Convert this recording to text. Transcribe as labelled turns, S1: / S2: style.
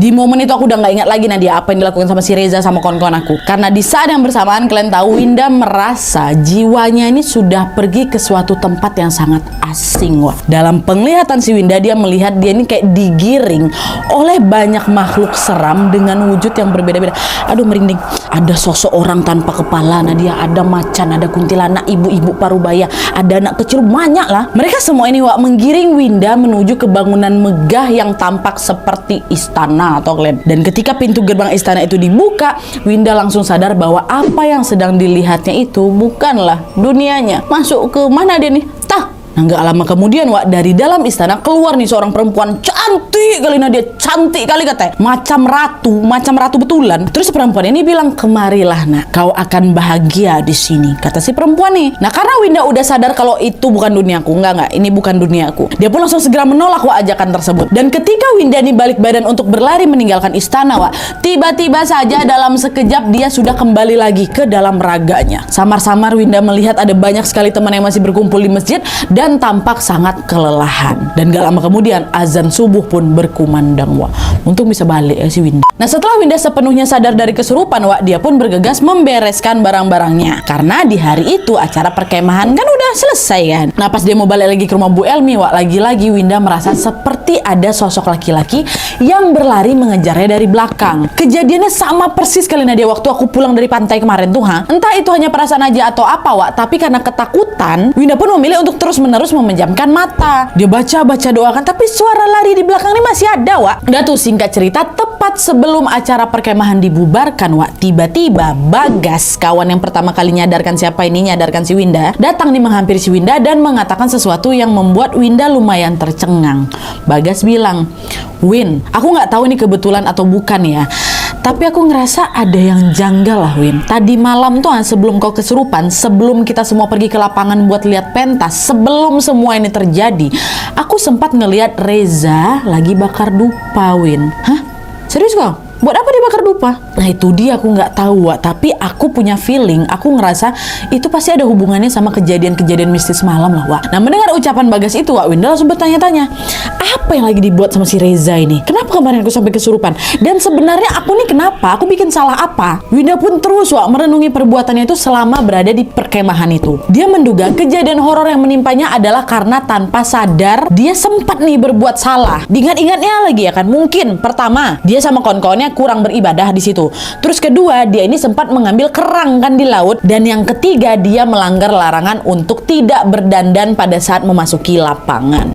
S1: Di momen itu aku udah nggak ingat lagi Nadia apa yang dilakukan sama si Reza sama kawan-kawan aku. Karena di saat yang bersamaan kalian tahu Winda merasa jiwanya ini sudah pergi ke suatu tempat yang sangat asing. Wah, dalam penglihatan si Winda, dia melihat dia ini kayak digiring oleh banyak makhluk seram dengan wujud yang berbeda-beda. Aduh merinding. Ada sosok orang tanpa kepala Nadia, ada macan, ada kuntilanak, ibu-ibu parubaya, ada anak kecil, banyak lah. Mereka semua ini wak menggiring Winda menuju ke bangunan megah yang tampak seperti istana atau kalian. Dan ketika pintu gerbang istana itu dibuka, Winda langsung sadar bahwa apa yang sedang dilihatnya itu bukanlah dunianya. Masuk ke mana dia nih? Nah, nggak lama kemudian, wak, dari dalam istana keluar nih seorang perempuan cantik kali Nadia, cantik kali katanya, macam ratu betulan. Terus perempuan ini bilang, kemarilah nak, kau akan bahagia di sini, kata si perempuan nih. Nah, karena Winda udah sadar kalau itu bukan duniaku, enggak, ini bukan duniaku. Dia pun langsung segera menolak wak ajakan tersebut. Dan ketika Winda nih balik badan untuk berlari meninggalkan istana, wak, tiba-tiba saja dalam sekejap dia sudah kembali lagi ke dalam raganya. Samar-samar Winda melihat ada banyak sekali teman yang masih berkumpul di masjid dan tampak sangat kelelahan. Dan gak lama kemudian azan subuh pun berkumandang, wak. Untung bisa balik ya si Winda. Nah, setelah Winda sepenuhnya sadar dari kesurupan, wak, dia pun bergegas membereskan barang-barangnya. Karena di hari itu acara perkemahan kan udah selesai kan. Nah, pas dia mau balik lagi ke rumah Bu Elmi, wak, lagi-lagi Winda merasa seperti ada sosok laki-laki yang berlari mengejarnya dari belakang. Kejadiannya sama persis kali Nadia waktu aku pulang dari pantai kemarin tuh, ha. Entah itu hanya perasaan aja atau apa, wak, tapi karena ketakutan, Winda pun memilih untuk terus-menerus memejamkan mata. Dia baca doakan, tapi suara lari di belakang ini masih ada, wak. Udah tuh, singkat cerita, tepat sebelum acara perkemahan dibubarkan, wak, tiba-tiba Bagas, kawan yang pertama kali nyadarkan si Winda, datang nih menghampiri si Winda dan mengatakan sesuatu yang membuat Winda lumayan tercengang. Bagas bilang, Win, aku nggak tahu ini kebetulan atau bukan ya, tapi aku ngerasa ada yang janggal lah, Win. Tadi malam tuh sebelum kau kesurupan, sebelum kita semua pergi ke lapangan buat lihat pentas, sebelum semua ini terjadi, aku sempat ngelihat Reza lagi bakar dupa, Win. Hah? Serius kau? Buat apa dia bakar dupa? Nah, itu dia, aku nggak tahu, wak. Tapi aku punya feeling, aku ngerasa itu pasti ada hubungannya sama kejadian-kejadian mistis malam lah, wak. Nah, mendengar ucapan Bagas itu, wak, Winda langsung bertanya-tanya, apa yang lagi dibuat sama si Reza ini? Kenapa kemarin aku sampai kesurupan? Dan sebenarnya aku nih kenapa? Aku bikin salah apa? Winda pun terus, wak, merenungi perbuatannya itu selama berada di perkemahan itu. Dia menduga kejadian horor yang menimpanya adalah karena tanpa sadar dia sempat nih berbuat salah. Diingat-ingatnya lagi ya kan, mungkin pertama dia sama kawan-kawannya kurang beribadah di situ. Terus kedua, dia ini sempat mengambil kerang kan di laut. Dan yang ketiga, dia melanggar larangan untuk tidak berdandan pada saat memasuki lapangan.